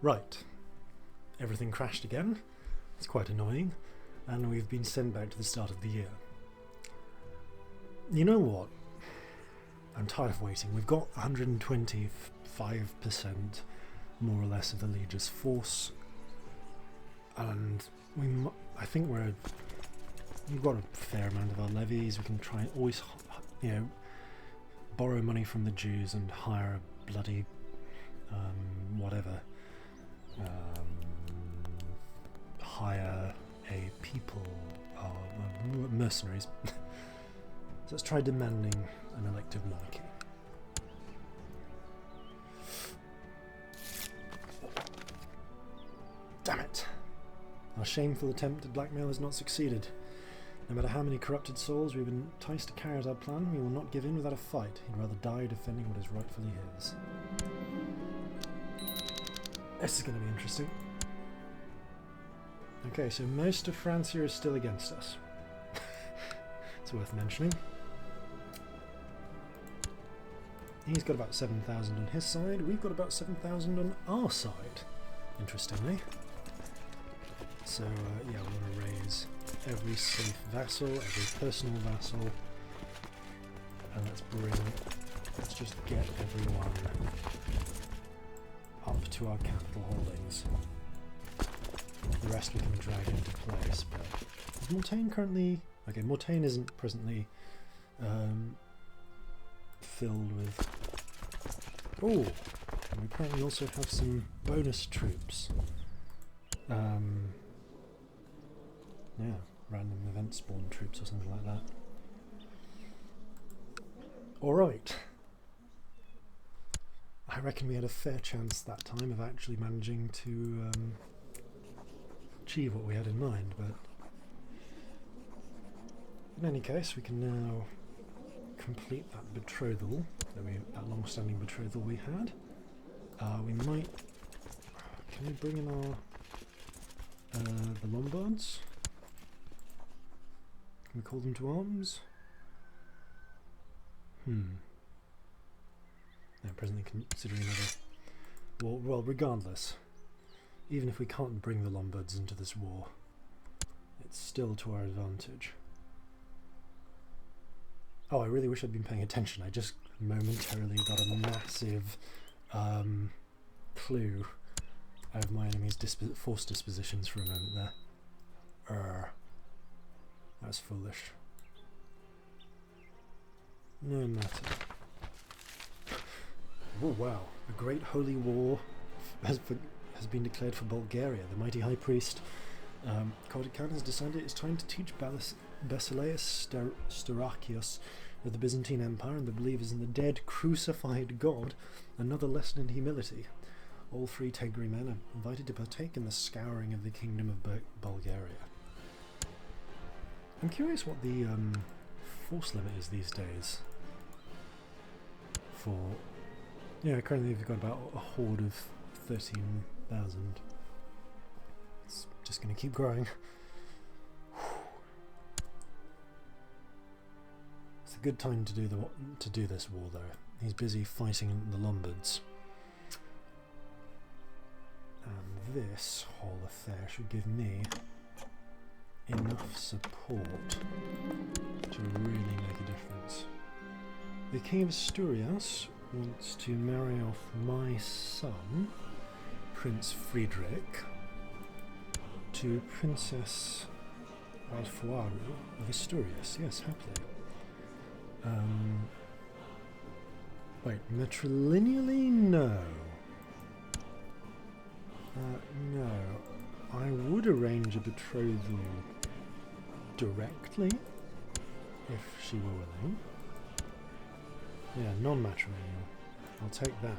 Right, everything crashed again. It's quite annoying, and we've been sent back to the start of the year. You know what? I'm tired of waiting. We've got 125% more or less of the Legion's force, and I think we've got a fair amount of our levies. We can try and always, borrow money from the Jews and hire a bloody whatever. Hire a people, mercenaries. So let's try demanding an elective monarchy. Damn it! Our shameful attempt at blackmail has not succeeded. No matter how many corrupted souls we've been enticed to carry out our plan, we will not give in without a fight. He'd rather die defending what is rightfully his. This is going to be interesting. Okay, so most of France here is still against us. It's worth mentioning. He's got about 7,000 on his side, we've got about 7,000 on our side, interestingly. So, yeah, we want to raise every safe vassal, every personal vassal, and let's just get everyone up to our capital holdings. The rest we can drag into place, but is Mortain currently... Okay, Mortain isn't presently filled with... Oh! And we apparently also have some bonus troops. Yeah, random event spawn troops or something like that. Alright. I reckon we had a fair chance that time of actually managing to achieve what we had in mind, but in any case we can now complete that betrothal, that long-standing betrothal we had. We might... Can we bring in our the Lombards? Can we call them to arms? No, presently considering another... Well, regardless, even if we can't bring the Lombards into this war, it's still to our advantage. Oh, I really wish I'd been paying attention. I just momentarily got a massive clue of my enemy's force dispositions for a moment there. That's foolish. No matter. Oh wow, a great holy war has been declared for Bulgaria. The mighty high priest Kodikan has decided it's time to teach Basileus Starakios of the Byzantine Empire and the believers in the dead crucified God another lesson in humility. All free Tegri men are invited to partake in the scouring of the kingdom of Bulgaria. I'm curious what the force limit is these days. For... Yeah, currently we've got about a horde of 13,000. It's just going to keep growing. It's a good time to do this war, though. He's busy fighting the Lombards. And this whole affair should give me enough support to really make a difference. The King of Asturias wants to marry off my son, Prince Friedrich, to Princess Alfaru of Asturias. Yes, happily. Wait, matrilineally? No. No. I would arrange a betrothal directly, if she were willing. Yeah, non-matrimonial. I'll take that.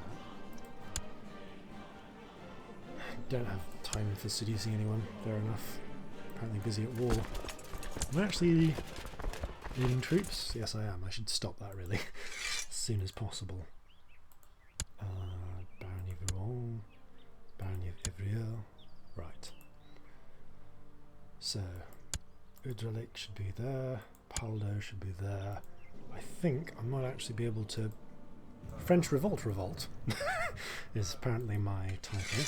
Don't have time for seducing anyone. Fair enough. Apparently busy at war. I'm actually leading troops. Yes, I am. I should stop that really as soon as possible. Barony of Rouen, Barony of Ivrieux. Right. So, Udralik should be there. Paldo should be there. I think I might actually be able to... French Revolt is apparently my title.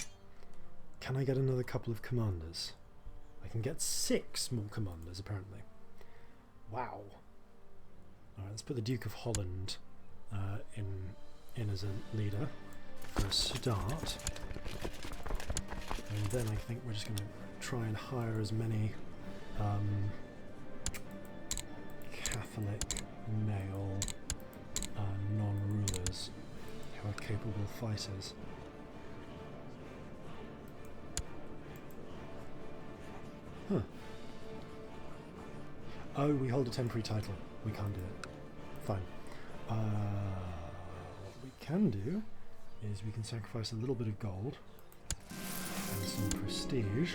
can I get another couple of commanders? I can get 6 more commanders, apparently. Wow. Alright, let's put the Duke of Holland in as a leader for a start. And then I think we're just going to try and hire as many Catholic male non-rulers who are capable fighters. Huh. Oh, we hold a temporary title. We can't do it. Fine. What we can do is we can sacrifice a little bit of gold and some prestige.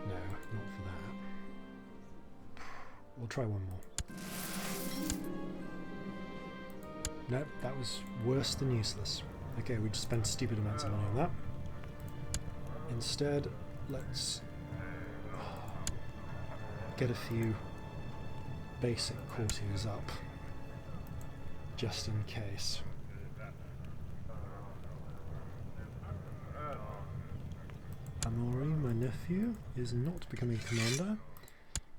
No, not for that. We'll try one more. No, that was worse than useless. Okay, we just spent stupid amounts of money on that. Instead, let's get a few basic courtiers up, just in case. Amaury, my nephew, is not becoming commander.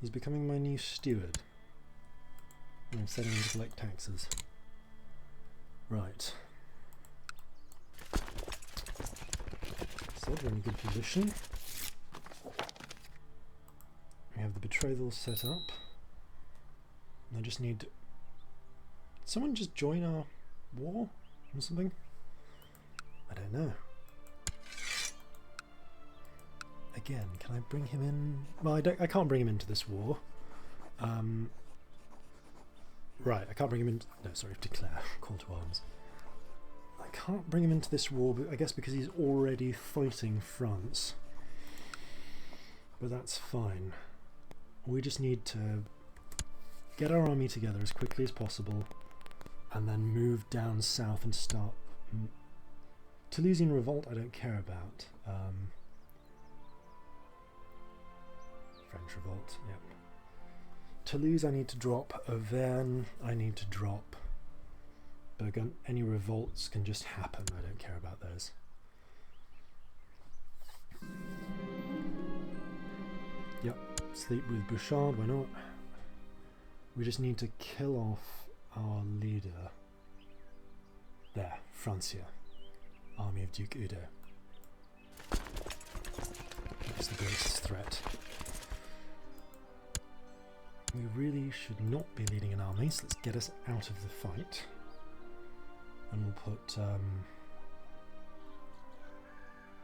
He's becoming my new steward. I'm setting him to collect taxes. Right. So we're in a good position. We have the betrothal set up. And I just need... Did someone just join our war or something? I don't know. Again, can I bring him in? Well, I can't bring him into this war. Right, I can't bring him in... No, sorry, declare. Call to arms. I can't bring him into this war, but I guess because he's already fighting France. But that's fine. We just need to get our army together as quickly as possible and then move down south and start... Toulousian revolt I don't care about. French revolt, yep. Toulouse I need to drop, Auvergne I need to drop. Burgund, any revolts can just happen, I don't care about those. Yep, sleep with Bouchard, why not? We just need to kill off our leader. There, Francia. Army of Duke Udo. That's the greatest threat. We really should not be leading an army, so let's get us out of the fight. And we'll put...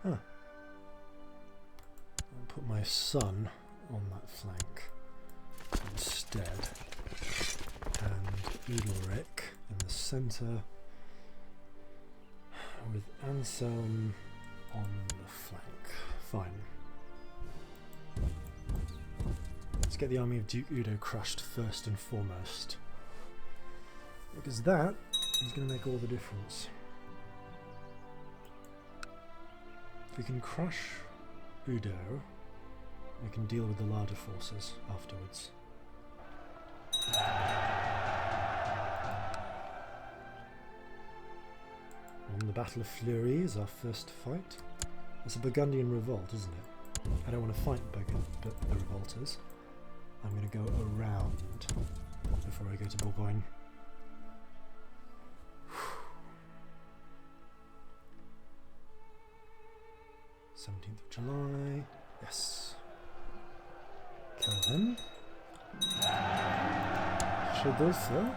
I'll put my son on that flank instead. And Edelric in the centre, with Anselm on the flank. Fine. Let's get the army of Duke Udo crushed first and foremost, because that is going to make all the difference. If we can crush Udo, we can deal with the larger forces afterwards. And the Battle of Fleury is our first fight. It's a Burgundian revolt, isn't it? I don't want to fight the revolters. I'm going to go around before I go to Bourgogne. 17th of July. Yes. Kill him. Chodolphe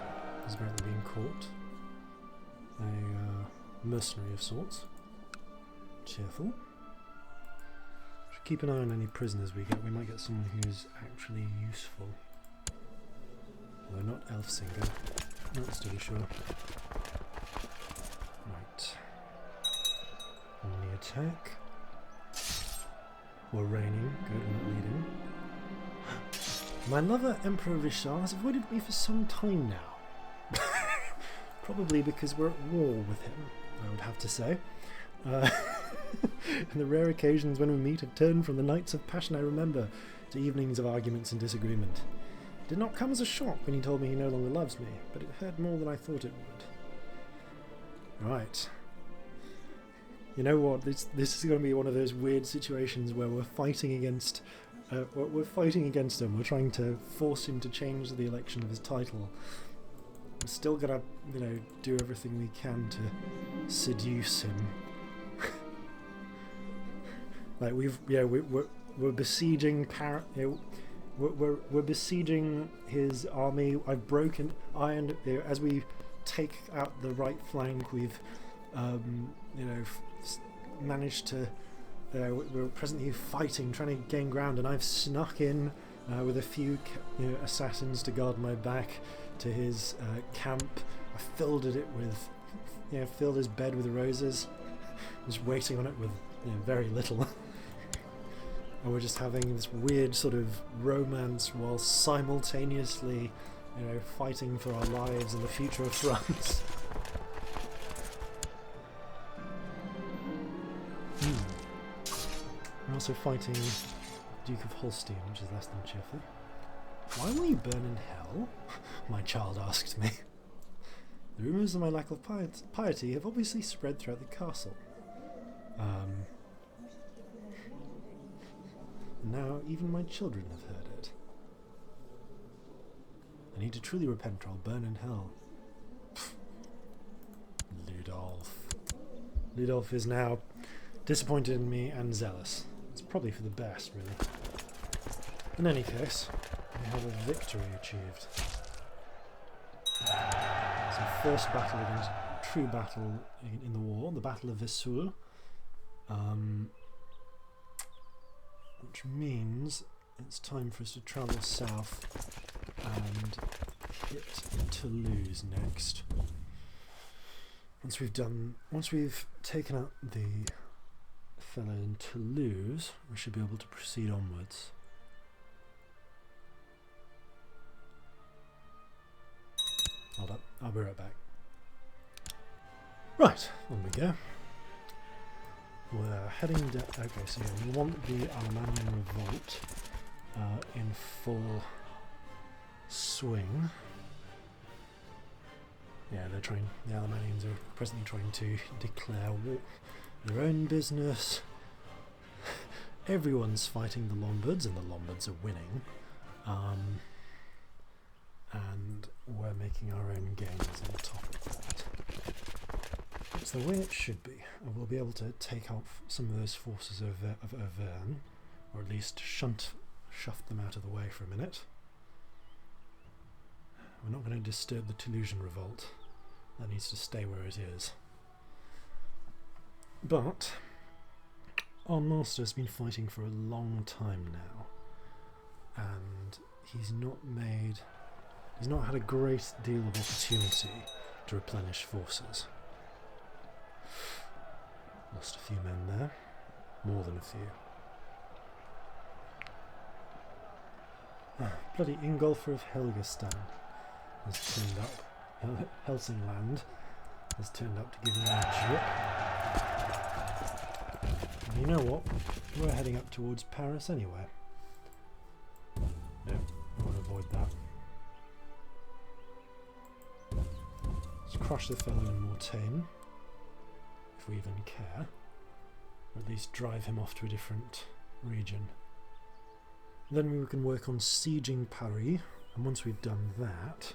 is apparently being caught. A mercenary of sorts. Cheerful. Should keep an eye on any prisoners we get. We might get someone who's actually useful. Although not Elfsinger. Not to be sure. Right. On the attack. We're reigning. Good, we're not leading. My lover, Emperor Richard, has avoided me for some time now. Probably because we're at war with him, I would have to say. And the rare occasions when we meet have turned from the nights of passion I remember to evenings of arguments and disagreement. It did not come as a shock when he told me he no longer loves me, but it hurt more than I thought it would. Right. You know what? This is going to be one of those weird situations where we're fighting against him. We're trying to force him to change the election of his title. We're still gonna, do everything we can to seduce him. Like we're besieging we're besieging his army. I've broken iron as we take out the right flank. We've managed to. We're presently fighting, trying to gain ground, and I've snuck in with a few assassins to guard my back to his camp. I filled his bed with roses. Just waiting on it with very little. And we're just having this weird sort of romance while simultaneously, fighting for our lives and the future of France. We're also fighting Duke of Holstein, which is less than cheerful. Why will you burn in hell? My child asked me. The rumours of my lack of piety have obviously spread throughout the castle. Now even my children have heard it. I need to truly repent or I'll burn in hell. Pfft. Ludolf is now disappointed in me and zealous. It's probably for the best, really. In any case, we have a victory achieved. It's our first battle against true battle in the war, the Battle of Vesoul. Which means it's time for us to travel south and hit Toulouse next. Once we've taken out the fellow in Toulouse, we should be able to proceed onwards. Hold up, I'll be right back. Right, on we go. We're heading down. Okay, so yeah, we want the Alemannian revolt in full swing. Yeah, the Alemannians are presently trying to declare war, their own business. Everyone's fighting the Lombards, and the Lombards are winning. And we're making our own gains on top of that. It's the way it should be, and we'll be able to take off some of those forces of Auvergne, or at least shuft them out of the way for a minute. We're not going to disturb the Toulousian revolt. That needs to stay where it is. But our master has been fighting for a long time now, and he's not had a great deal of opportunity to replenish forces. Lost a few men there, more than a few. Bloody Ingolfer of Helgestan has turned up. Helsingland has turned up to give me a jip. And you know what? We're heading up towards Paris anyway. No, I want to avoid that. Let's crush the fellow in Mortagne, if we even care. Or at least drive him off to a different region. Then we can work on sieging Paris, and once we've done that,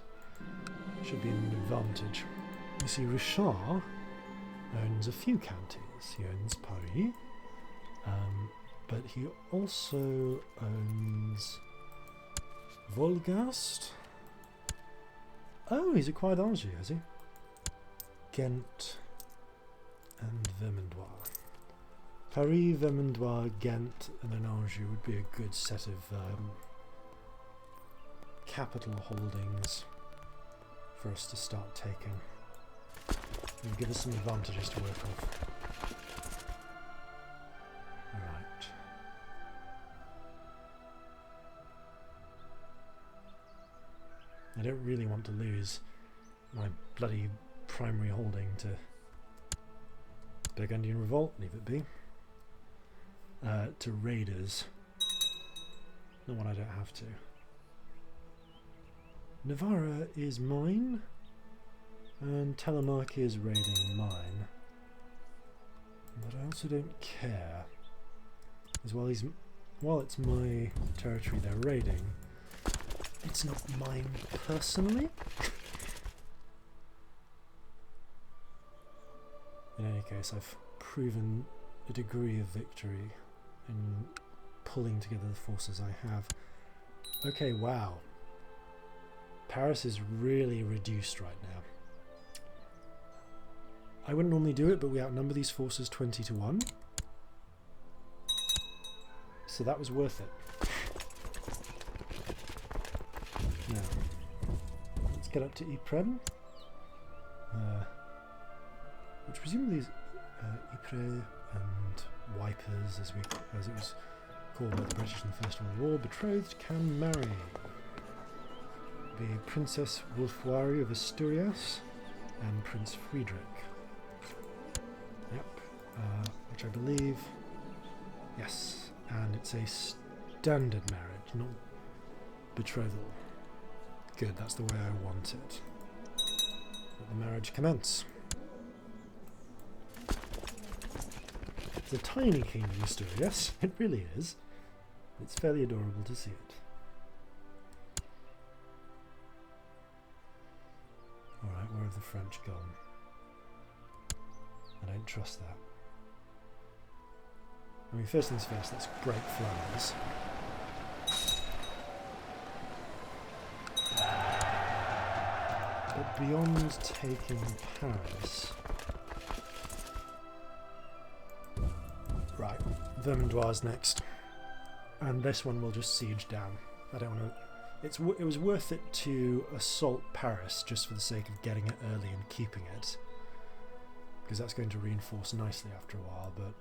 it should be an advantage. You see, Richard owns a few counties. He owns Paris, but he also owns Volgast. Oh, he's acquired Angers, has he? Ghent and Vermandois. Paris, Vermandois, Ghent and then Angers would be a good set of capital holdings for us to start taking. It'll give us some advantages to work off. Right. I don't really want to lose my bloody primary holding to Burgundian Revolt, leave it be. To raiders. Not when I don't have to. Navarra is mine, and Telemark is raiding mine. But I also don't care. As well, while it's my territory they're raiding, it's not mine personally. In any case, I've proven a degree of victory in pulling together the forces I have. Okay, wow. Paris is really reduced right now. I wouldn't normally do it, but we outnumber these forces 20-1. So that was worth it. Now, let's get up to Ypres. Which presumably is Ypres and Wipers, as it was called by the British in the First World War. Betrothed can marry. Be Princess Wolfwari of Asturias and Prince Friedrich. Yep, which I believe, yes, and it's a standard marriage, not betrothal. Good, that's the way I want it. Let the marriage commence. It's a tiny kingdom, Asturias. It really is. It's fairly adorable to see it. Alright, where have the French gone? I don't trust that. I mean, first things first, let's break Flanders. But beyond taking Paris... Right, Vermandois next. And this one will just siege down. I don't want to... It was worth it to assault Paris just for the sake of getting it early and keeping it. Because that's going to reinforce nicely after a while, but...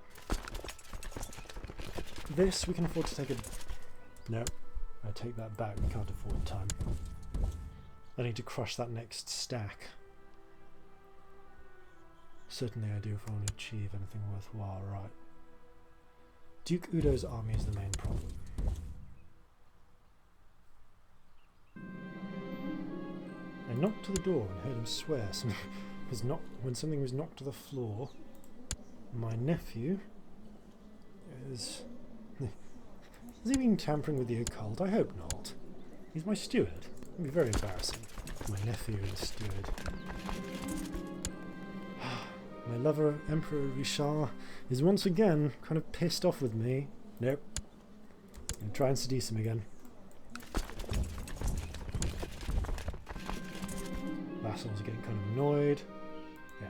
This, we can afford to take a... No, I take that back, we can't afford time. I need to crush that next stack. Certainly I do if I want to achieve anything worthwhile, right. Duke Udo's army is the main problem. I knocked to the door and heard him swear. When something was knocked to the floor, my nephew is... Has he been tampering with the occult? I hope not. He's my steward. It'd be very embarrassing. My nephew and steward. My lover, Emperor Richard, is once again kind of pissed off with me. Nope. I'm going to try and seduce him again. Vassals are getting kind of annoyed. Yeah.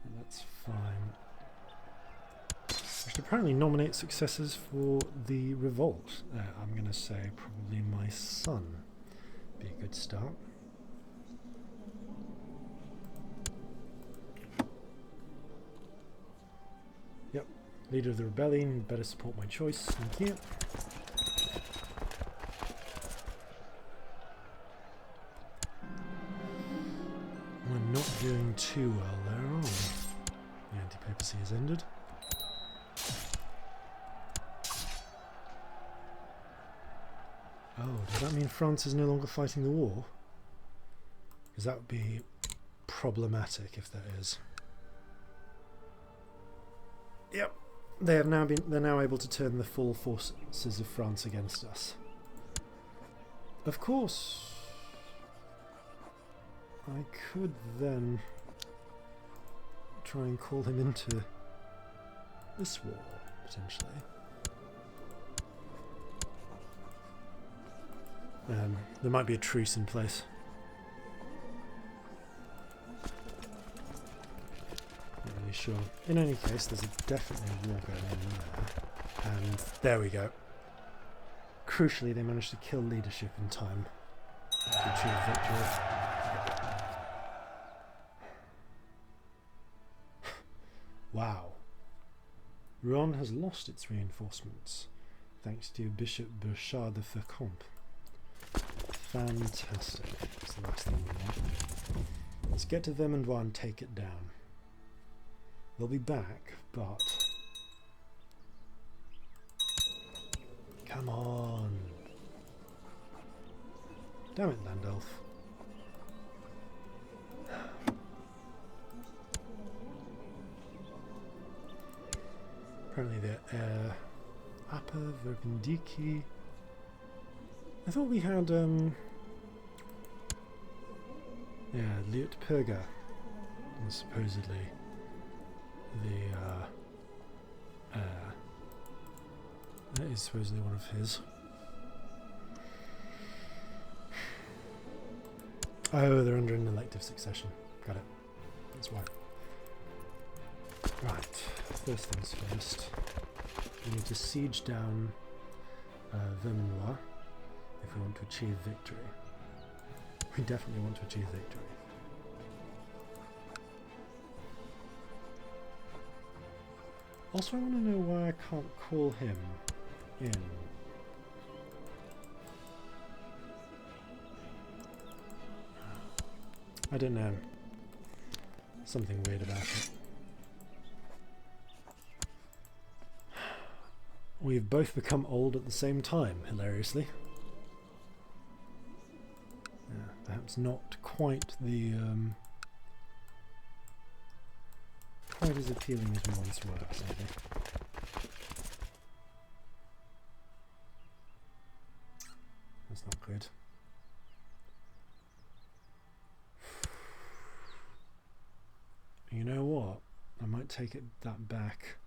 And that's fine. I should apparently nominate successors for the revolt. I'm going to say probably my son. Be a good start. Yep, leader of the rebellion, better support my choice, thank you. We're not doing too well there, are we? The anti-papacy has ended. Oh, does that mean France is no longer fighting the war? Because that would be problematic if that is. Yep, they're now able to turn the full forces of France against us. Of course, I could then try and call him into this war, potentially. There might be a truce in place. Not really sure. In any case, there's definitely a war going on there. And there we go. Crucially, they managed to kill leadership in time to achieve victory. Wow. Rouen has lost its reinforcements, thanks to Bishop Burchard de Fecamp. Fantastic. That's the last thing we want. Let's get to Vermandois and take it down. They'll be back, but... Come on! Damn it, Landulf. Apparently they're Upper Verbindiki. I thought we had yeah, Liutperga was supposedly the that is supposedly one of his. Oh, they're under an elective succession. Got it. That's why. Right, first things first. We need to siege down Verminois if we want to achieve victory. We definitely want to achieve victory. Also, I want to know why I can't call him in. I don't know. Something weird about it. We've both become old at the same time, hilariously. Yeah, perhaps not quite the quite as appealing as we once were, maybe. That's not good. You know what? I might take that back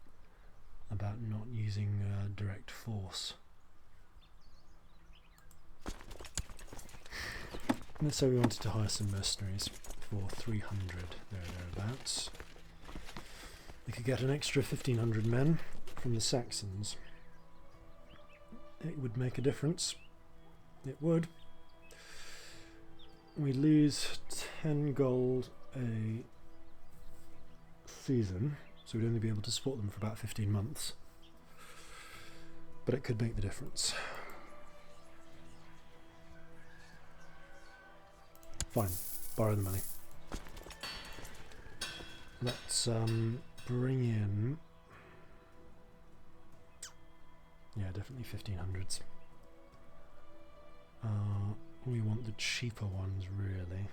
about not using direct force. Let's say we wanted to hire some mercenaries for 300 thereabouts. We could get an extra 1,500 men from the Saxons. It would make a difference. It would. We lose 10 gold a season, so we'd only be able to support them for about 15 months. But it could make the difference. Fine, borrow the money. Let's bring in... yeah, definitely 1500s. We want the cheaper ones, really.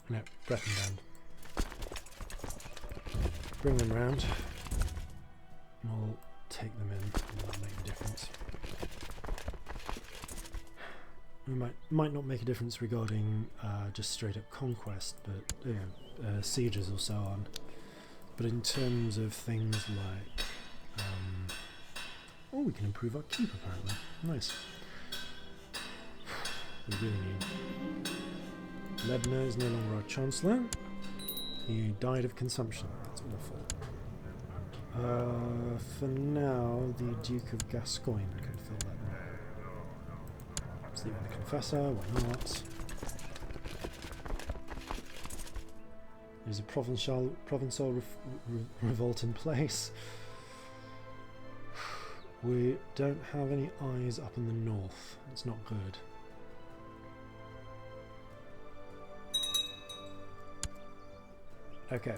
No, Breton band. Bring them round. We'll take them in, and that'll make a difference. We might not make a difference regarding just straight up conquest, but you know, sieges or so on. But in terms of things like, oh, we can improve our keep apparently. Nice. We really need. Lebner is no longer our chancellor. He died of consumption. That's awful. For now, the Duke of Gascoigne can fill that role. Sleep with the Confessor, why not? There's a provincial revolt in place. We don't have any eyes up in the north. It's not good. Okay,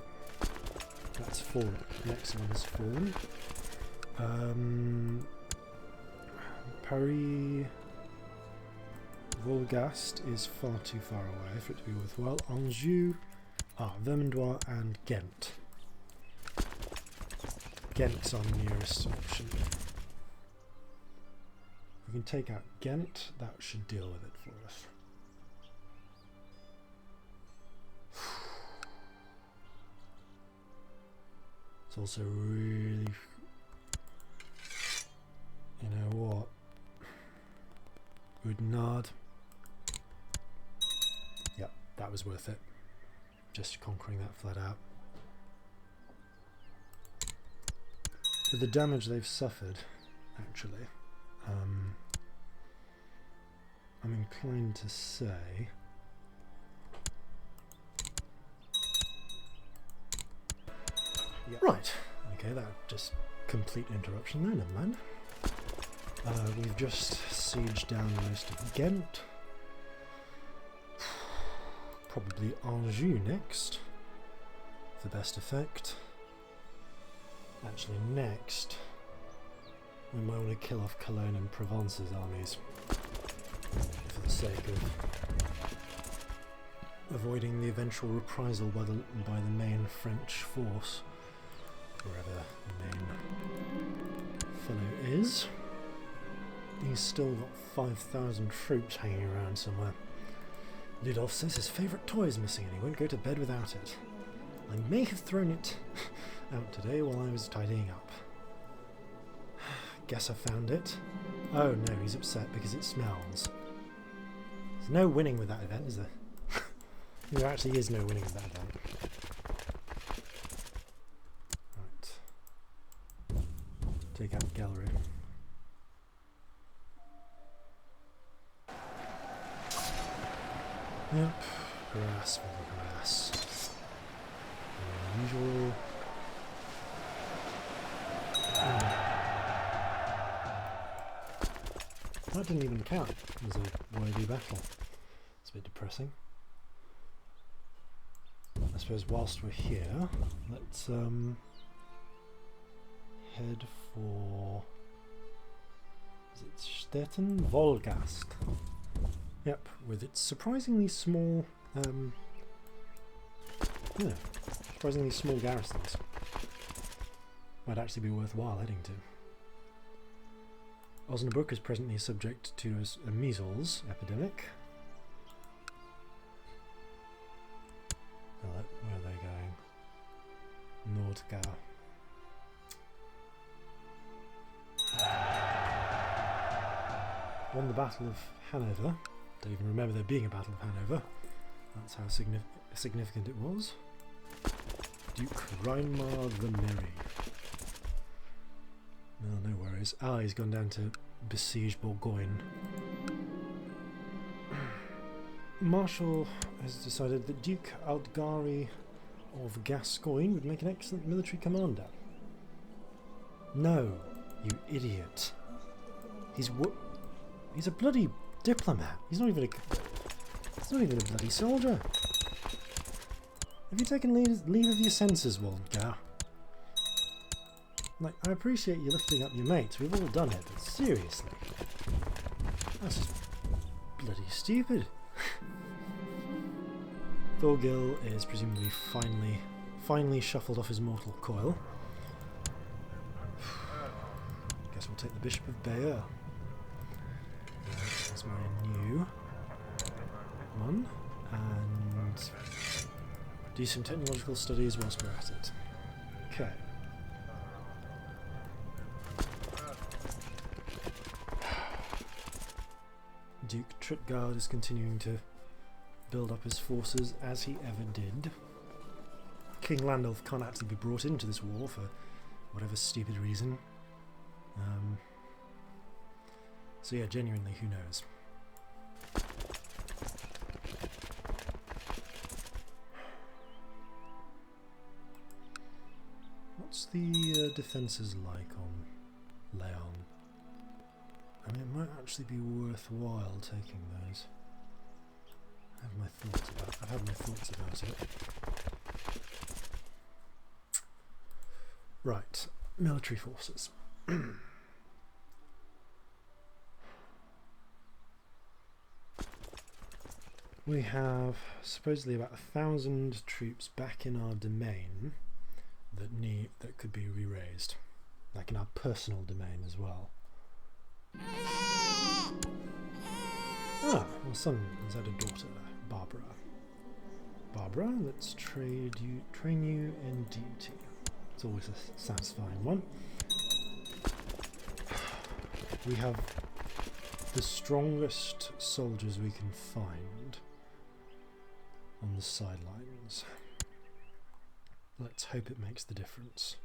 that's fallen. Next one has fallen. Paris Volgast is far too far away for it to be worthwhile. Anjou, Vermandois and Ghent. Ghent's our nearest option. If we can take out Ghent, that should deal with it for us. It's also really, you know what, Oudenarde. Yep, that was worth it. Just conquering that flat out. With the damage they've suffered, actually, I'm inclined to say yep. Right, okay, that just complete interruption there, never mind. We've just sieged down most of Ghent. Probably Anjou next, for best effect. Actually, next, we might want to kill off Cologne and Provence's armies, for the sake of avoiding the eventual reprisal by the main French force, wherever the main fellow is. He's still got 5,000 troops hanging around somewhere. Ludolf says his favourite toy is missing and he won't go to bed without it. I may have thrown it out today while I was tidying up. Guess I found it. Oh no, he's upset because it smells. There's no winning with that event, is there? There actually is no winning with that event. Right. Take out the gallery. Yep, grass for the grass. Unusual. That didn't even count as a worthy battle. It's a bit depressing. I suppose whilst we're here, let's head for... is it Stettin? Volgast. Yep, with its surprisingly small, surprisingly small garrisons. Might actually be worthwhile heading to. Osnabrück is presently subject to a measles epidemic. Where are they going? Nordgau. Won the Battle of Hanover. Don't even remember there being a Battle of Hanover. That's how significant it was. Duke Reinmar the Merry. No worries. Ah, he's gone down to besiege Bourgogne. Marshal has decided that Duke Aldgari of Gascoigne would make an excellent military commander. No, you idiot. He's a bloody diplomat. He's not even a bloody soldier. Have you taken leave of your senses, Waldgar? Like, I appreciate you lifting up your mates. We've all done it, but seriously, that's just bloody stupid. Thorgil is presumably finally shuffled off his mortal coil. Guess we'll take the Bishop of Bayeux. That's my new one, and do some technological studies whilst we're at it. Okay. Duke Trutgard is continuing to build up his forces as he ever did. King Landulf can't actually be brought into this war for whatever stupid reason. So yeah, genuinely, who knows? What's the defences like on Leon? I mean, it might actually be worthwhile taking those. I've had my thoughts about it. Right, military forces. We have supposedly about 1,000 troops back in our domain that could be re-raised, like in our personal domain as well. Ah, my son has had a daughter, Barbara. Barbara, let's train you in duty. It's always a satisfying one. We have the strongest soldiers we can find on the sidelines. Let's hope it makes the difference.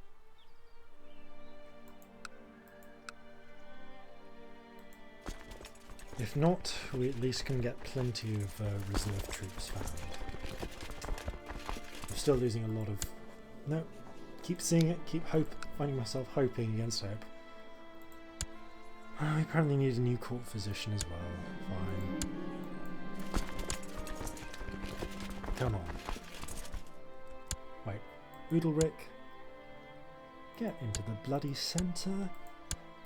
If not, we at least can get plenty of reserve troops found. I'm still losing a lot of... No, keep seeing it, finding myself hoping against hope. We apparently need a new court physician as well. Fine. Come on. Wait, Udalric? Get into the bloody centre,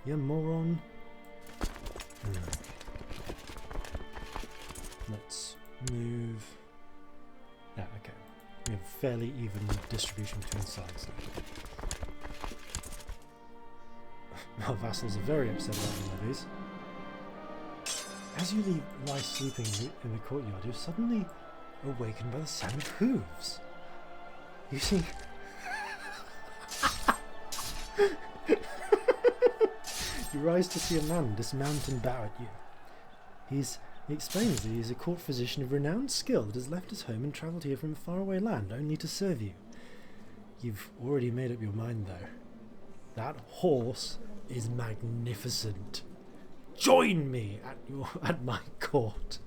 you moron. let's move. Yeah, okay. We have fairly even distribution between sides. Our vassals are very upset about the levies. As you lie sleeping in the courtyard, you're suddenly awakened by the sound of hooves. You see... You rise to see a man dismount and bow at you. He explains that he is a court physician of renowned skill that has left his home and travelled here from a faraway land only to serve you. You've already made up your mind, though. That horse is magnificent. Join me at my court.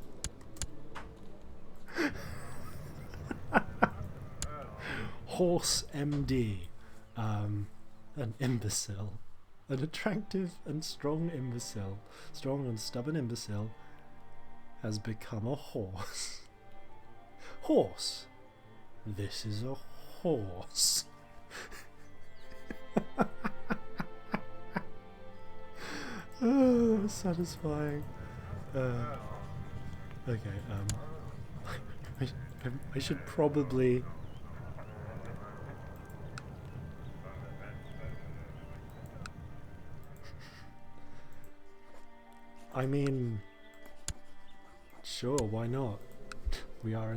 Horse MD, an imbecile, an attractive and strong imbecile, strong and stubborn imbecile, has become a horse. Horse. This is a horse. Oh, satisfying. Okay, I should probably... I mean, sure, why not? We are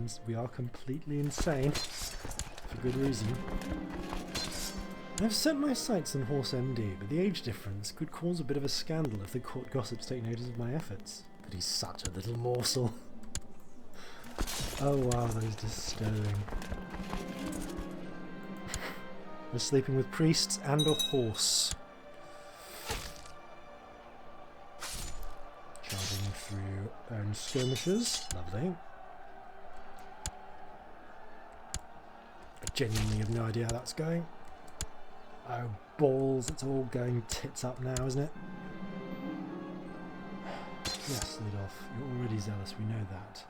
completely insane for good reason. I've set my sights on Horse MD, but the age difference could cause a bit of a scandal if the court gossips take notice of my efforts. But he's such a little morsel. Oh wow, that is disturbing. We're sleeping with priests and a horse. Charging through own skirmishes. Lovely. I genuinely have no idea how that's going. Oh, balls, it's all going tits up now, isn't it? Yes, Ludolf, you're already zealous, we know that.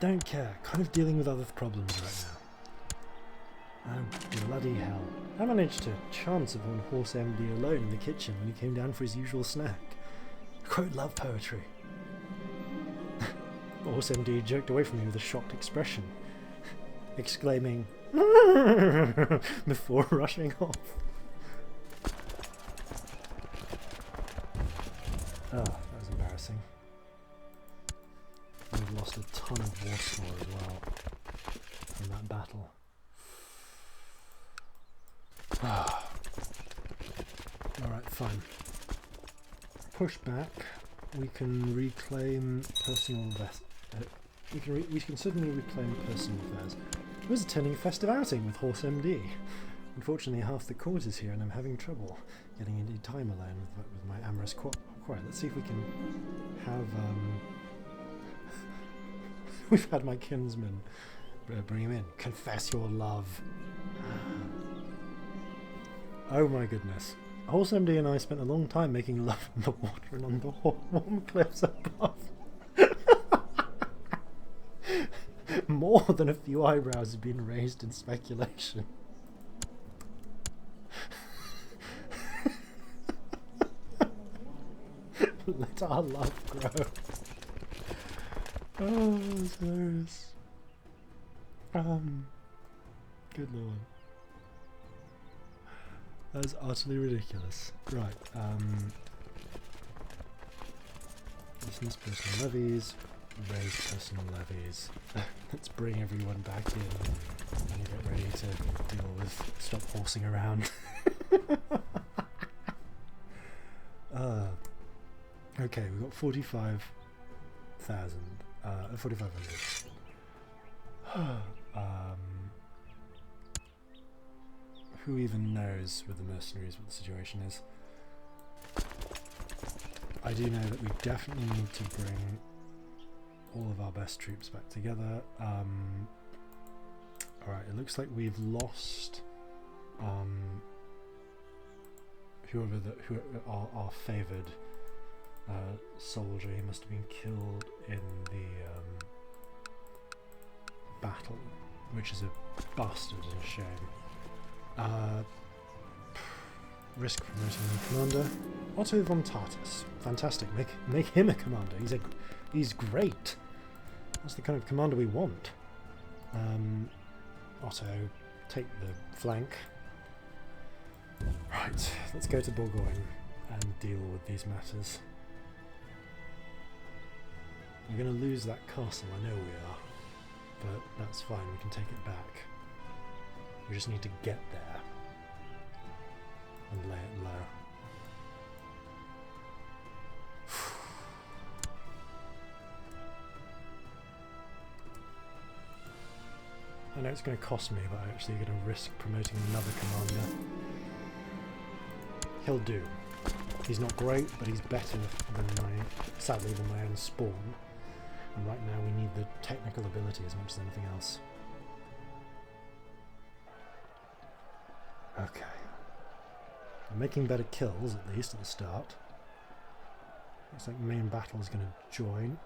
Don't care, kind of dealing with other problems right now. Oh, bloody hell. I managed to chance upon Horse MD alone in the kitchen when he came down for his usual snack. I quote love poetry. Horse MD jerked away from me with a shocked expression, exclaiming, before rushing off. Oh, that was embarrassing. We've lost a ton of war score as well in that battle. Alright, fine. Push back. We can reclaim personal we can certainly reclaim personal affairs. I was attending a festive outing with Horse MD. Unfortunately, half the court is here and I'm having trouble getting any time alone with my amorous choir. Let's see if we can have... We've had my kinsman bring him in. Confess your love. Oh my goodness. Horse MD and I spent a long time making love in the water and on the warm cliffs above. More than a few eyebrows have been raised in speculation. Let our love grow. Oh, that's hilarious. Good lord. That is utterly ridiculous. Right, dismiss personal levies, raise personal levies. Let's bring everyone back in and get ready to deal with stop horsing around. Okay, we've got 45,000, 4,500. Who even knows with the mercenaries what the situation is? I do know that we definitely need to bring all of our best troops back together. Alright, it looks like we've lost who our favoured soldier. He must have been killed in the battle, which is a bastard and a shame. Risk promoting the commander. Otto von Tartus. Fantastic. Make him a commander. He's great. That's the kind of commander we want. Otto, take the flank. Right, let's go to Bourgogne and deal with these matters. We're going to lose that castle, I know we are. But that's fine, we can take it back. We just need to get there and lay it low. I know it's going to cost me, but I'm actually going to risk promoting another commander. He'll do. He's not great, but he's better sadly than my own spawn. And right now we need the technical ability as much as anything else. Okay. I'm making better kills, at least, at the start. Looks like main battle is going to join.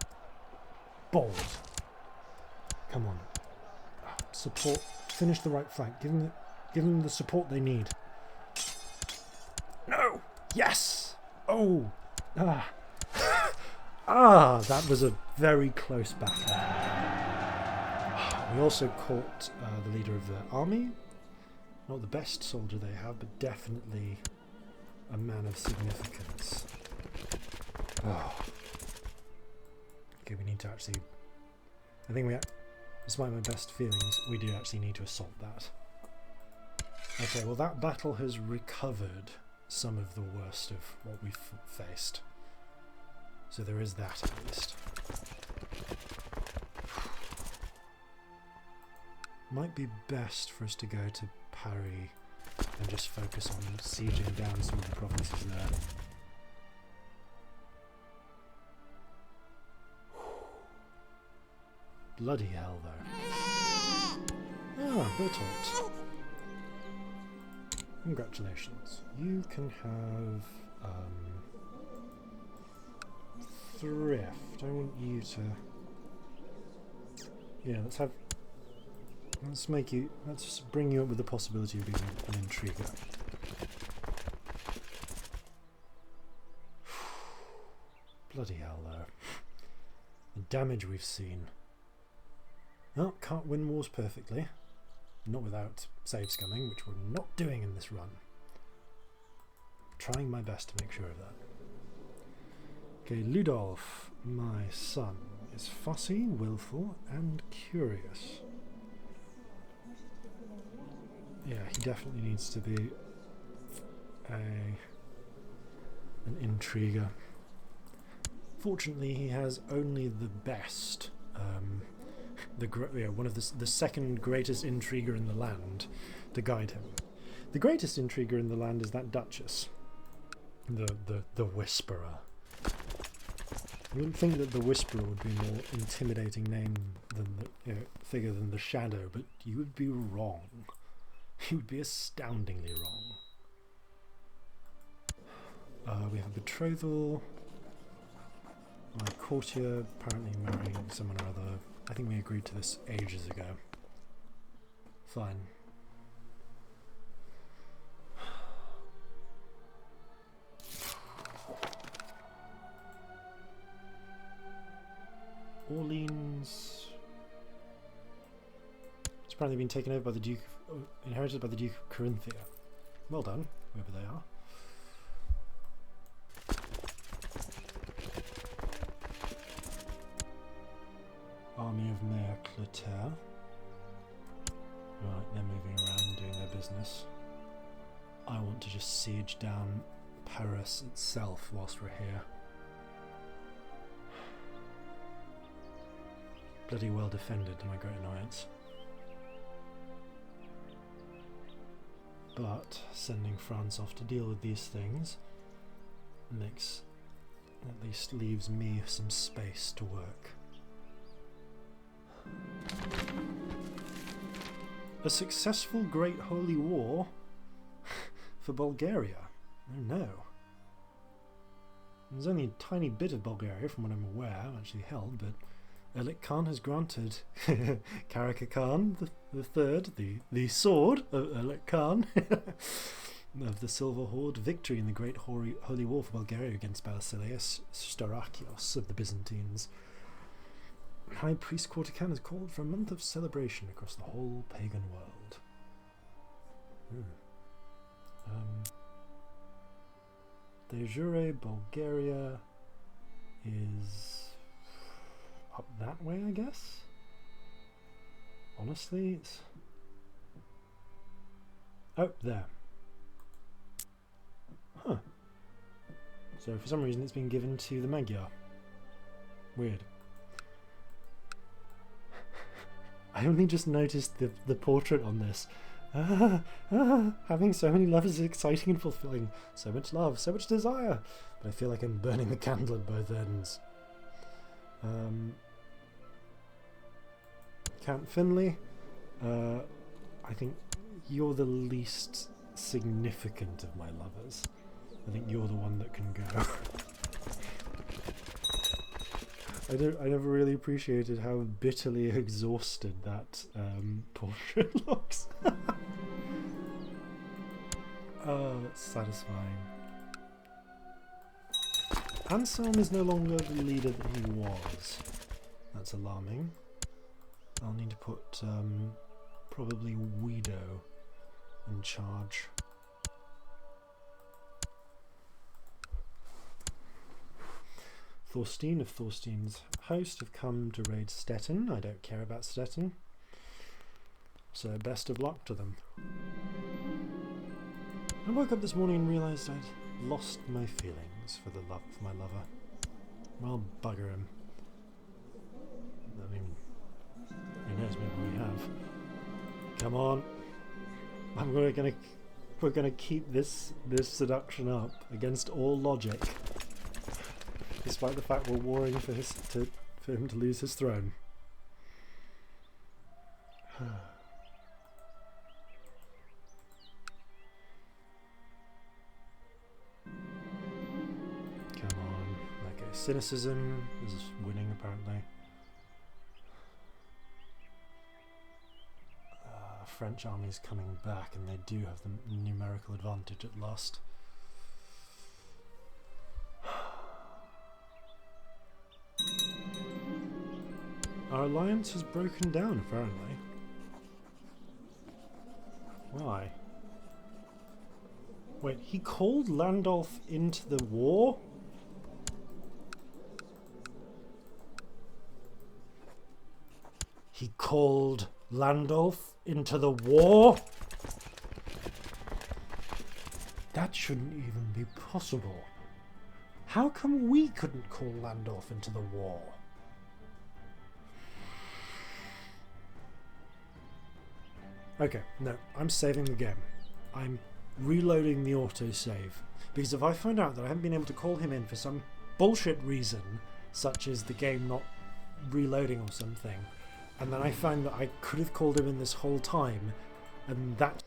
Balls! Come on. Support. Finish the right flank. Give them the support they need. No! Yes! Oh! Ah! Ah! That was a very close battle. We also caught the leader of their army. Not the best soldier they have, but definitely a man of significance. Oh. Okay, we need to actually... I think despite my best feelings, we do actually need to assault that. Okay, well that battle has recovered some of the worst of what we've faced. So there is that at least. Might be best for us to go to Paris and just focus on sieging down some of the provinces there. Bloody hell, though. Ah, Bertolt. Congratulations. You can have thrift. I want you to... Yeah, let's bring you up with the possibility of being an intriguer. Bloody hell, though. The damage we've seen. Oh, can't win wars perfectly. Not without save scumming, which we're not doing in this run. Trying my best to make sure of that. Okay, Ludolf, my son, is fussy, willful, and curious. Yeah, he definitely needs to be an intriguer. Fortunately, he has only the best, one of the second greatest intriguer in the land to guide him. The greatest intriguer in the land is that Duchess, the Whisperer. You wouldn't think that the Whisperer would be a more intimidating name than figure than the Shadow, but you would be wrong. You would be astoundingly wrong. We have betrothal. My courtier apparently marrying someone or other. I think we agreed to this ages ago. Fine. Orleans. It's apparently been taken over by the Duke, inherited by the Duke of Carinthia. Well done, whoever they are. Army of Mayor Clotaire. Right, they're moving around doing their business. I want to just siege down Paris itself whilst we're here. Bloody well defended, to my great annoyance. But sending France off to deal with these things at least leaves me some space to work. A successful Great Holy War for Bulgaria? Oh no. There's only a tiny bit of Bulgaria from what I'm aware actually held, but Elik Khan has granted Karaka Khan the third, the sword of Elik Khan of the Silver Horde victory in the Great Holy War for Bulgaria against Basileus Starakios of the Byzantines. High Priest Cortican has called for a month of celebration across the whole pagan world. De jure, Bulgaria is up that way, I guess? Honestly, it's... Oh, there. Huh. So for some reason it's been given to the Magyar. Weird. I only just noticed the portrait on this. Having so many lovers is exciting and fulfilling. So much love, so much desire. But I feel like I'm burning the candle at both ends. Count Finley, I think you're the least significant of my lovers. I think you're the one that can go. I never really appreciated how bitterly exhausted that portrait looks. Oh, it's satisfying. Anselm is no longer the leader that he was. That's alarming. I'll need to put probably Guido in charge. Thorstein of Thorstein's host have come to raid Stettin. I don't care about Stettin. So best of luck to them. I woke up this morning and realised I'd lost my feelings for my lover. Well, bugger him. I mean, who knows, maybe we have. Come on. We're gonna keep this seduction up against all logic. Despite the fact we're warring for him to lose his throne. Come on. Okay, cynicism is winning apparently. French army's coming back and they do have the numerical advantage at last. Our alliance has broken down, apparently. Why? Wait, he called Landulf into the war? He called Landulf into the war? That shouldn't even be possible. How come we couldn't call Landulf into the war? Okay, no, I'm saving the game. I'm reloading the autosave. Because if I find out that I haven't been able to call him in for some bullshit reason, such as the game not reloading or something, and then I find that I could have called him in this whole time, and that...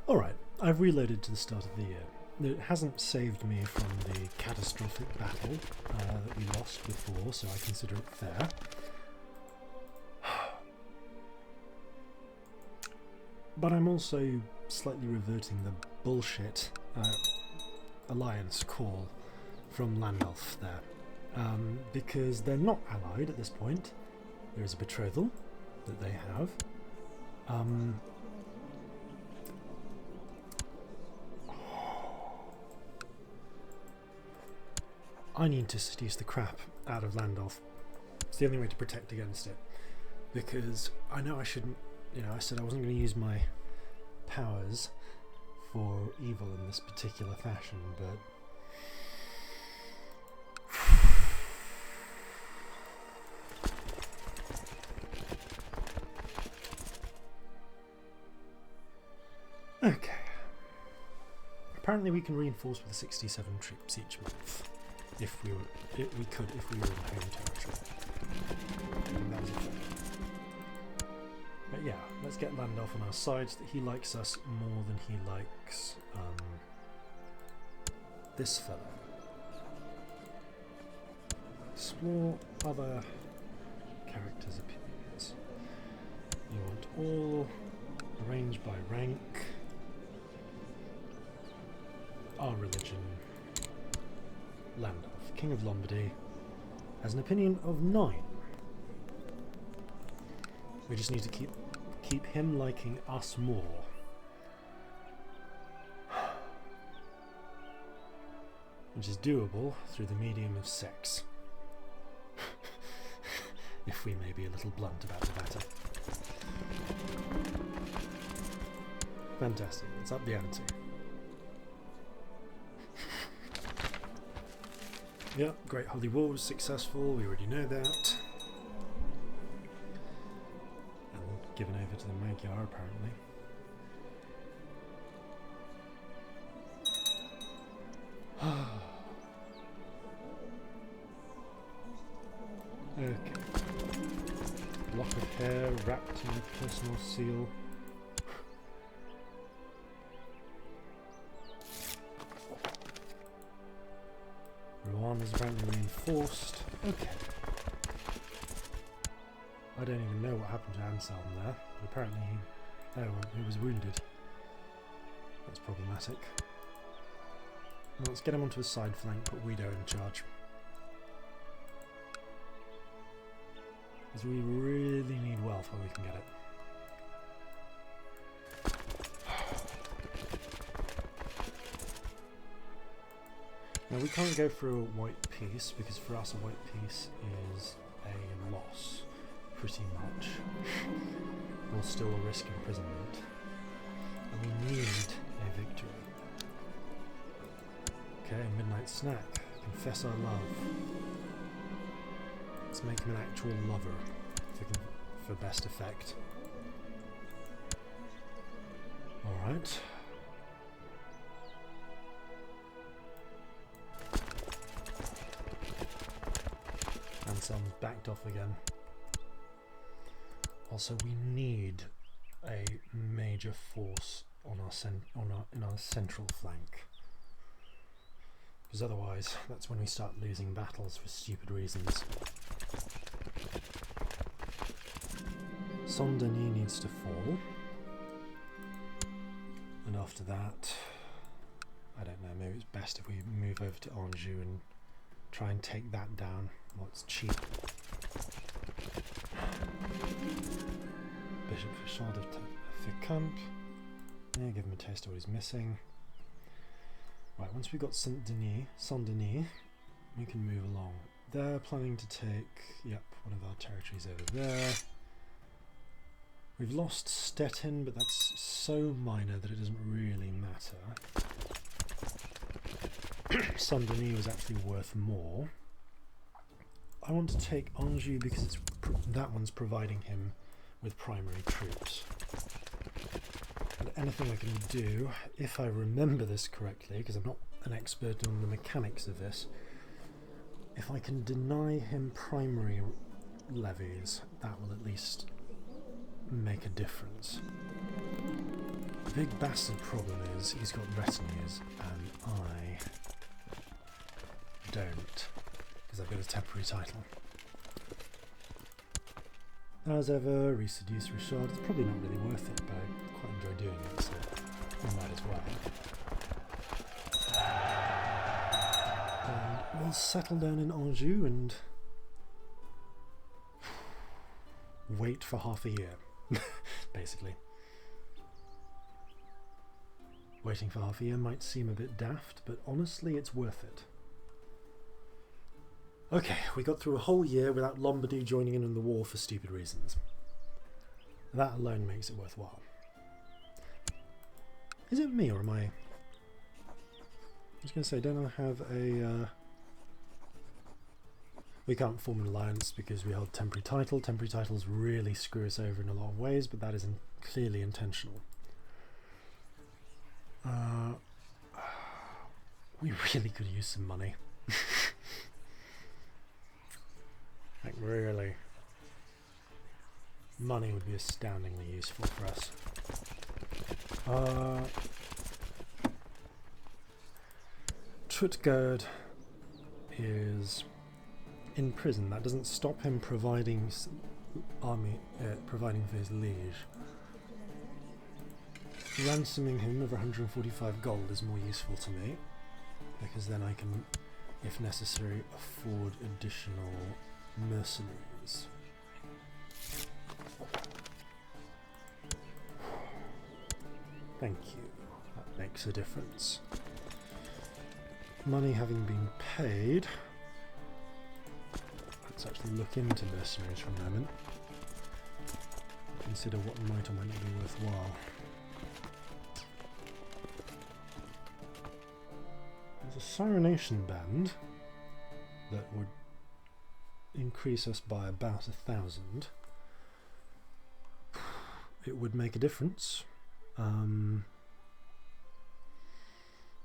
Alright, I've reloaded to the start of the year. It hasn't saved me from the catastrophic battle that we lost before, so I consider it fair. But I'm also slightly reverting the bullshit alliance call from Landulf there. Because they're not allied at this point. There is a betrothal that they have. I need to seduce the crap out of Landulf. It's the only way to protect against it. Because I know I shouldn't... You know, I said I wasn't going to use my powers for evil in this particular fashion, but... Okay. Apparently we can reinforce with 67 troops each month. If we were in home territory. And that was a fair. But yeah, let's get Landulf on our side so that he likes us more than he likes this fellow. Explore other characters' opinions. You want all arranged by rank. Our religion. Landulf. King of Lombardy, has an opinion of 9. We just need to keep him liking us more. Which is doable through the medium of sex. If we may be a little blunt about the matter. Fantastic, let's up the ante. Yep, Great Holy War was successful, we already know that. And given over to the Magyar, apparently. Okay. Lock of hair wrapped in a personal seal. Rouen is apparently reinforced. Okay. I don't even know what happened to Anselm there, but apparently he was wounded. That's problematic. Well, let's get him onto a side flank, put Guido in charge. Because we really need wealth while we can get it. Now we can't go for a white piece, because for us a white piece is a loss, pretty much. Or still a risk imprisonment. And we need a victory. Okay, midnight snack. Confess our love. Let's make him an actual lover for best effect. Alright. Anselm's backed off again. Also, we need a major force on in our central flank. Because otherwise, that's when we start losing battles for stupid reasons. Saint-Denis needs to fall. And after that, I don't know, maybe it's best if we move over to Anjou and try and take that down. Well, it's cheap. Bishop Fichard of Fécamp. Yeah, give him a taste of what he's missing. Right, once we've got Saint-Denis, we can move along. They're planning to take, yep, one of our territories over there. We've lost Stettin, but that's so minor that it doesn't really matter. Saint-Denis was actually worth more. I want to take Anjou because that one's providing him with primary troops. And anything I can do, if I remember this correctly, because I'm not an expert on the mechanics of this, if I can deny him primary levies, that will at least make a difference. The big bastard problem is he's got retinues and I don't, because I've got a temporary title. As ever, reseduce Richard. It's probably not really worth it, but I quite enjoy doing it, so we might as well. And we'll settle down in Anjou and wait for half a year, basically. Waiting for half a year might seem a bit daft, but honestly it's worth it. Okay, we got through a whole year without Lombardy joining in the war for stupid reasons. That alone makes it worthwhile. Is it me or am I was going to say, don't I have a... We can't form an alliance because we hold temporary title. Temporary titles really screw us over in a lot of ways, but that is clearly intentional. We really could use some money. Like, really. Money would be astoundingly useful for us. Trutgard is in prison. That doesn't stop him providing providing for his liege. Ransoming him of 145 gold is more useful to me, because then I can, if necessary, afford additional mercenaries. Thank you. That makes a difference. Money having been paid, let's actually look into mercenaries for a moment. Consider what might or might not be worthwhile. There's a Sirenation band that would increase us by about 1,000. It would make a difference.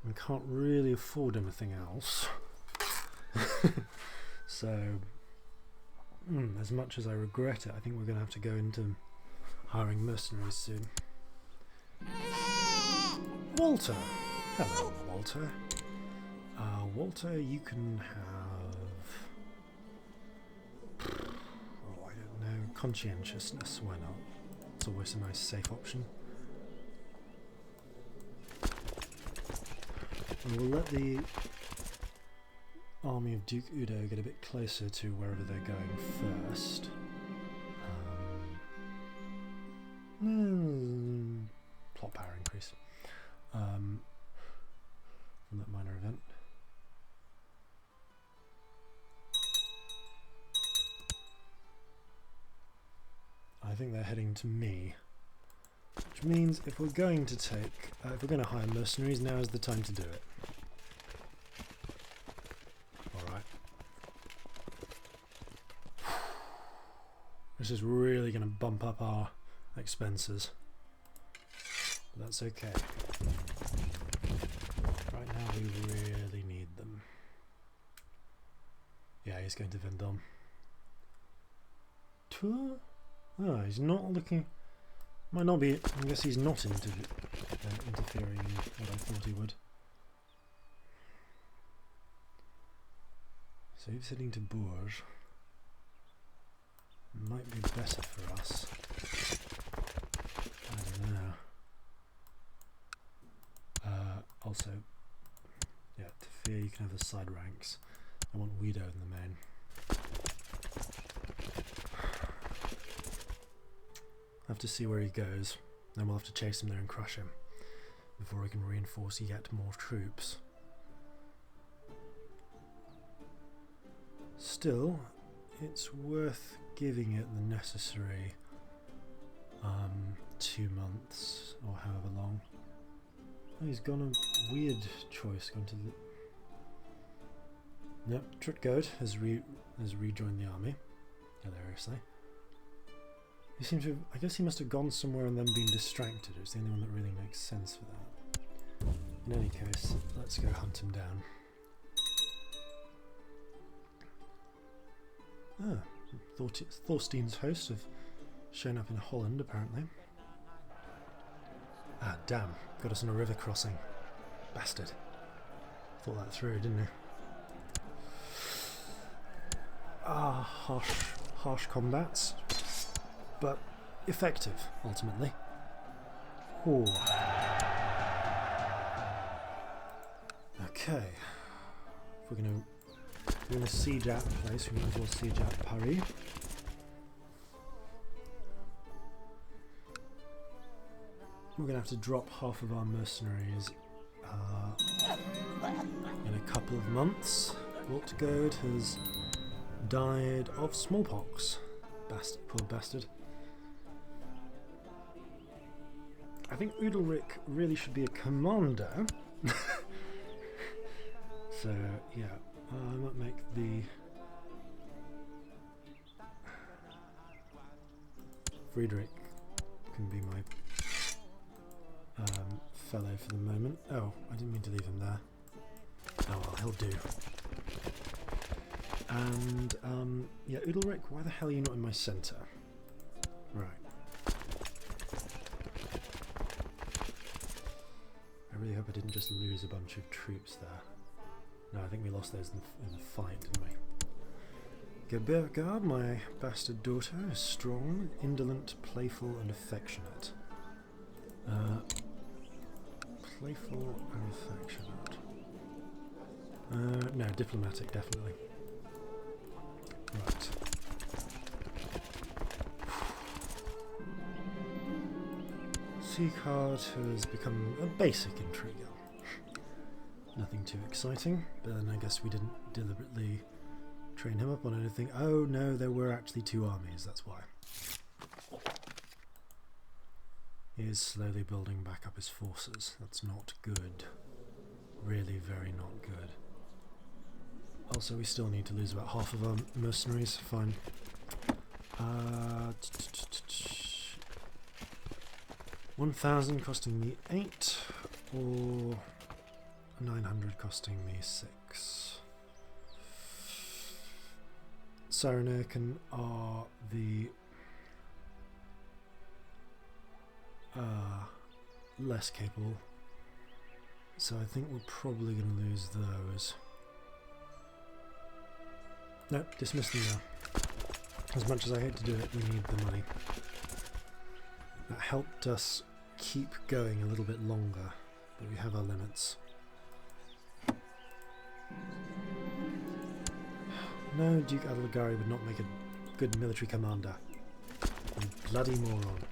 We can't really afford anything else. So, as much as I regret it, I think we're going to have to go into hiring mercenaries soon. Walter! Hello, Walter. Walter, you can have... oh, I don't know. Conscientiousness, why not? It's always a nice, safe option. And we'll let the army of Duke Udo get a bit closer to wherever they're going first. Plot power increase from that minor event. I think they're heading to me, which means if we're going to if we're going to hire mercenaries, now is the time to do it. Alright. This is really going to bump up our expenses. But that's okay. Right now we really need them. Yeah, he's going to Vendôme. Tour? Oh, he's not looking... Might not be... I guess he's not interfering in what I thought he would. So he's heading to Bourges. Might be better for us. I don't know. Also, yeah, to fear you can have the side ranks. I want Guido in the main. Have to see where he goes, then we'll have to chase him there and crush him before we can reinforce yet more troops. Still, it's worth giving it the necessary 2 months or however long. Oh, he's gone a weird choice, gone to the... Yep, Trutgode has rejoined the army, hilariously. He seems to have, I guess he must have gone somewhere and then been distracted. It's the only one that really makes sense for that. In any case, let's go hunt him down. Ah, Thorstein's hosts have shown up in Holland, apparently. Ah, damn. Got us on a river crossing. Bastard. Thought that through, didn't he? Ah, harsh combats. But effective, ultimately. Ooh. Okay. If we're gonna siege out the place, we might as well siege out Paris. We're gonna have to drop half of our mercenaries in a couple of months. Waltgode has died of smallpox. Bastard, poor bastard. I think Udalric really should be a commander. So, yeah, I might make the... Friedrich can be my fellow for the moment. Oh, I didn't mean to leave him there. Oh well, he'll do. And, yeah, Udalric, why the hell are you not in my centre? Right. I really hope I didn't just lose a bunch of troops there. No, I think we lost those in the fight, didn't we? Gebergard, my bastard daughter, is strong, indolent, playful, and affectionate. Playful and affectionate. No, diplomatic, definitely. Right. Sea card has become a basic intriguer. Nothing too exciting, but then I guess we didn't deliberately train him up on anything. Oh no, there were actually 2 armies, that's why. He is slowly building back up his forces. That's not good. Really very not good. Also, we still need to lose about half of our mercenaries. Fine. 1,000 costing me 8, or 900 costing me 6. Cyrenaican are the less capable, so I think we're probably going to lose those. No, dismiss them now. As much as I hate to do it, we need the money. That helped us keep going a little bit longer, but we have our limits. No, Duke Adelgari would not make a good military commander. You bloody moron.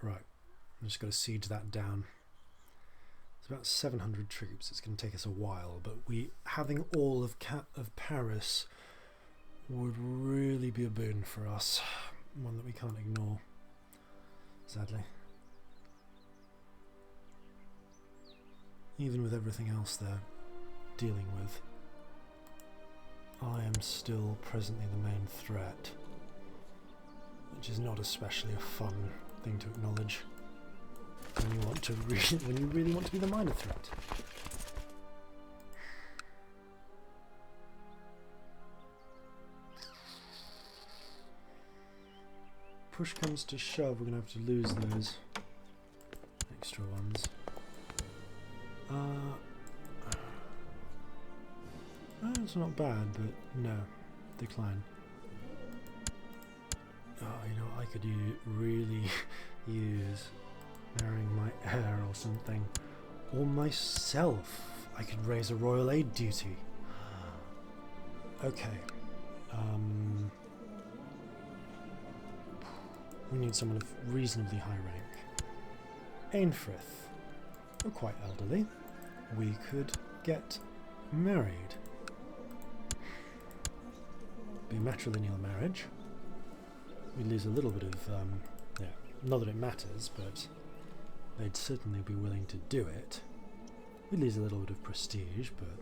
Right, I'm just going to siege that down. It's about 700 troops. It's going to take us a while, but having all of Paris would really be a boon for us. One that we can't ignore, sadly. Even with everything else they're dealing with, I am still presently the main threat, which is not especially a fun thing to acknowledge when you really want to be the minor threat. Push comes to shove, we're going to have to lose those extra ones. It's not bad, but no, decline. Oh, you know what I could really use? Marrying my heir or something. Or myself. I could raise a royal aid duty. Okay. We need someone of reasonably high rank. Ainfrith. We're quite elderly. We could get married. Be a matrilineal marriage. We'd lose a little bit of, yeah, not that it matters, but they'd certainly be willing to do it. We'd lose a little bit of prestige, but...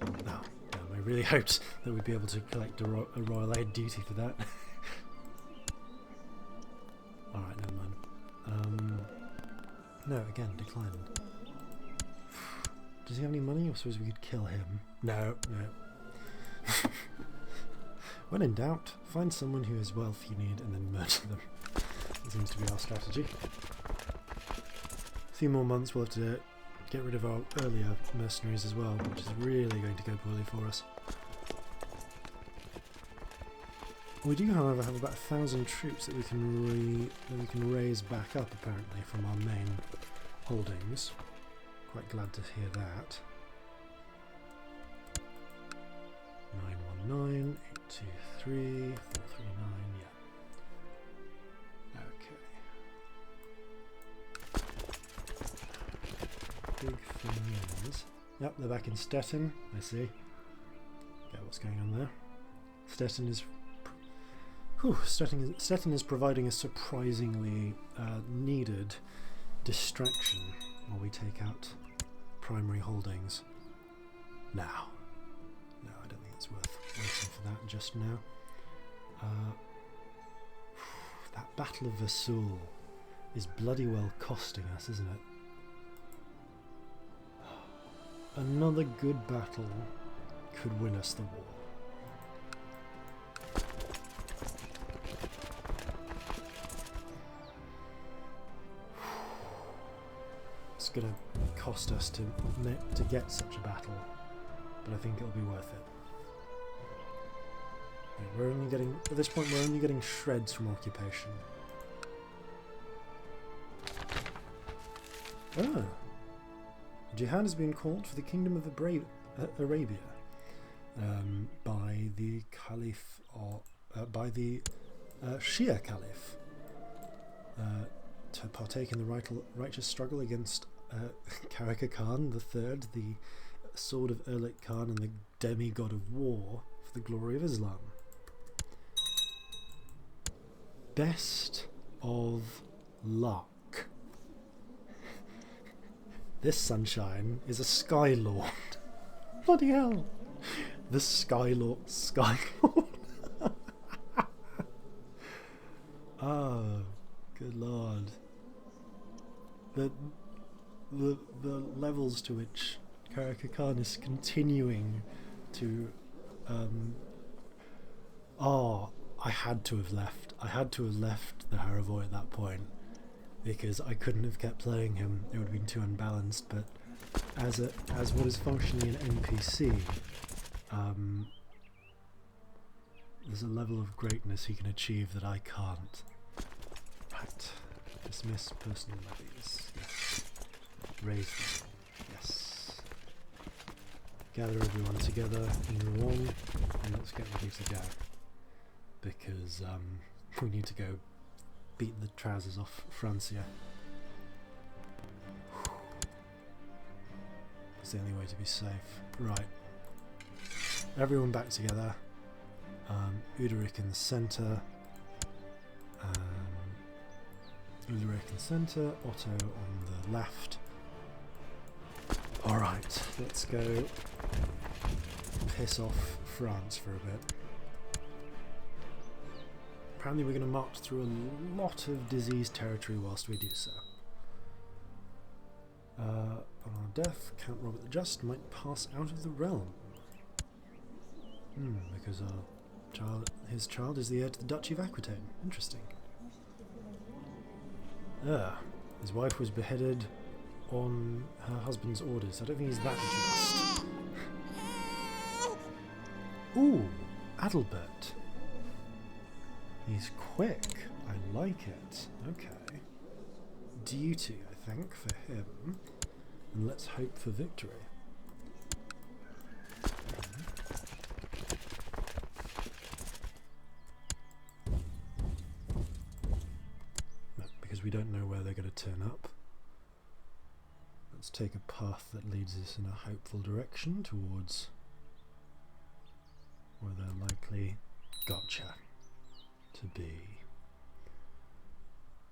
Oh, damn, I really hoped that we'd be able to collect a royal aid duty for that. Alright, never mind. No, again, decline. Does he have any money? I suppose we could kill him. No, no. When in doubt, find someone who has wealth you need and then murder them. That seems to be our strategy. A few more months we'll have to get rid of our earlier mercenaries as well, which is really going to go poorly for us. We do, however, have about 1,000 troops that we can raise back up, apparently, from our main holdings. Quite glad to hear that. 919, 823, 439, yeah. Okay. Big thing is... Yep, they're back in Stettin, I see. Get what's going on there. Stettin is providing a surprisingly needed distraction while we take out primary holdings. Now. No, I don't think it's worth waiting for that just now. That Battle of Vesoul is bloody well costing us, isn't it? Another good battle could win us the war. It's going to cost us to get such a battle, but I think it'll be worth it. Right, we're only getting, at this point, we're only getting shreds from occupation. Ah! Jihad has been called for the kingdom of Arabia by the Caliph, or by the Shia Caliph, to partake in the righteous struggle against Karaka Khan III, the sword of Erlik Khan and the demigod of war, for the glory of Islam. Best of luck. This sunshine is a Sky Lord. Bloody hell. The Sky Lord. Oh, good lord. The levels to which Karaka Khan is continuing to I had to have left. I had to have left the Haravoy at that point, because I couldn't have kept playing him. It would have been too unbalanced. But as what is functionally an NPC, there's a level of greatness he can achieve that I can't. Right. Dismiss personal levies. Yes. Raise them. Yes. Gather everyone together in Rouen and let's get ready to go. Because we need to go beat the trousers off Francia. It's the only way to be safe. Right. Everyone back together. Uderic in the centre. Uderic in the centre. Otto on the left. Alright, let's go piss off France for a bit. Apparently we're going to march through a lot of diseased territory whilst we do so. On our death, Count Robert the Just might pass out of the realm. Because his child is the heir to the Duchy of Aquitaine. Interesting. His wife was beheaded on her husband's orders. I don't think he's that just. Ooh, Adalbert. He's quick. I like it. Okay. Duty, I think, for him. And let's hope for victory. No, because we don't know where they're going to turn up. Let's take a path that leads us in a hopeful direction towards where they're likely gotcha to be.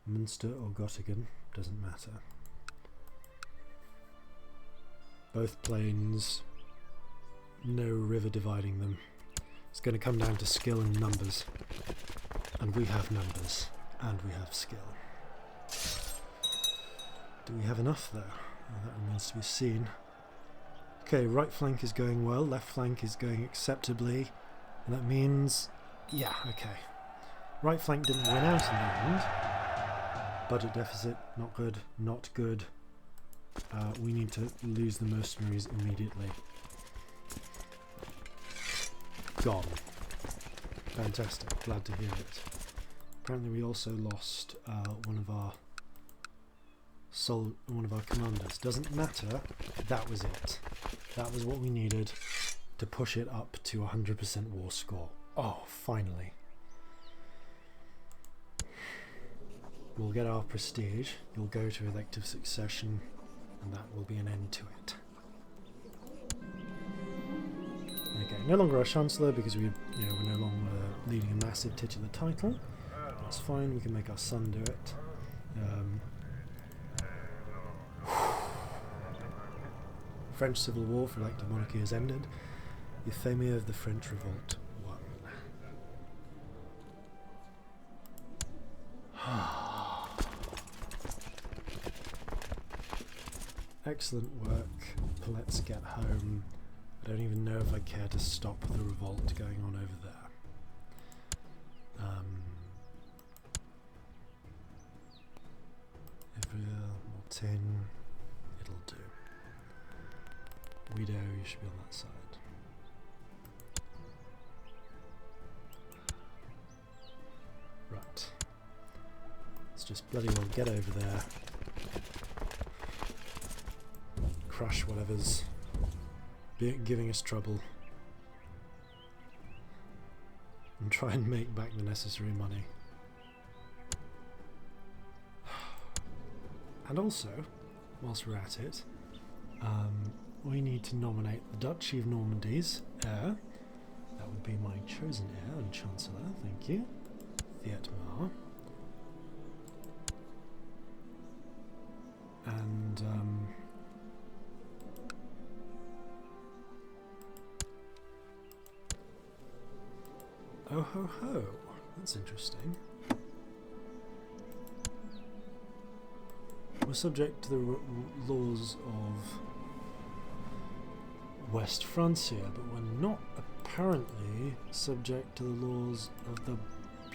Munster or Gottingen, doesn't matter. Both plains, no river dividing them. It's going to come down to skill and numbers. And we have numbers, and we have skill. Do we have enough though? Well, that remains to be seen. Okay, right flank is going well, left flank is going acceptably. And that means, yeah, okay. Right flank didn't win out in the end. Budget deficit, not good, not good. We need to lose the mercenaries immediately. Gone. Fantastic, glad to hear it. Apparently we also lost one of our commanders. Doesn't matter, that was it. That was what we needed to push it up to 100% war score. Oh, finally. We'll get our prestige, you'll go to elective succession, and that will be an end to it. Okay, no longer our Chancellor because we're no longer leading a massive titular title. That's fine, we can make our son do it. French Civil War for elective monarchy has ended. Eufemia of the French Revolt won. Excellent work. Let's get home. I don't even know if I care to stop the revolt going on over there. Mortain, it'll do. Guido, you should be on that side. just bloody well get over there, crush whatever's giving us trouble, and try and make back the necessary money. And also, whilst we're at it, we need to nominate the Duchy of Normandy's heir. That would be my chosen heir and Chancellor, thank you, Thietmar. And oh ho ho, that's interesting. We're subject to the laws of West Francia, but we're not apparently subject to the laws of the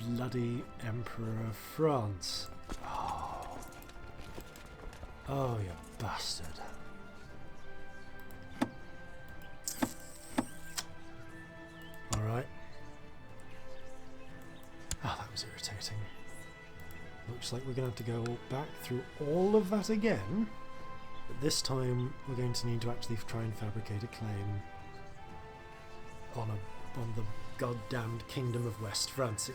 bloody Emperor of France. Oh, you bastard. Alright. Ah, that was irritating. Looks like we're going to have to go back through all of that again. But this time we're going to need to actually try and fabricate a claim on the goddamned Kingdom of West Francia.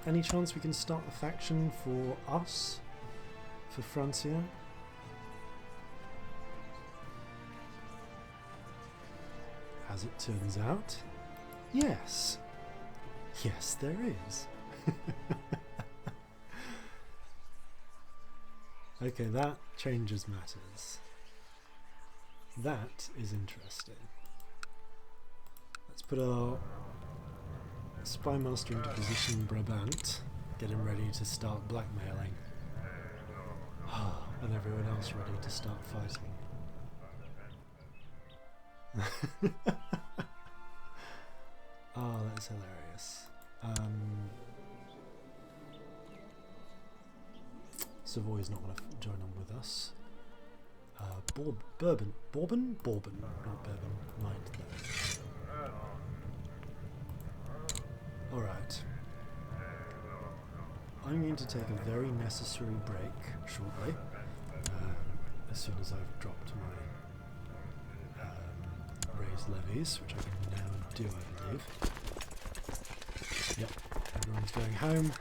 Any chance we can start a faction for us? For Francia? As it turns out, yes. Yes, there is. Okay, that changes matters. That is interesting. Let's put our Spy Master into position in Brabant, get him ready to start blackmailing. And everyone else ready to start fighting. Oh, that's hilarious. Savoy's not going to join on with us. Bourbon, not Bourbon. Mind that. Alright. I'm going to take a very necessary break shortly, as soon as I've dropped my raised levies, which I can now do, I believe. Yep, everyone's going home.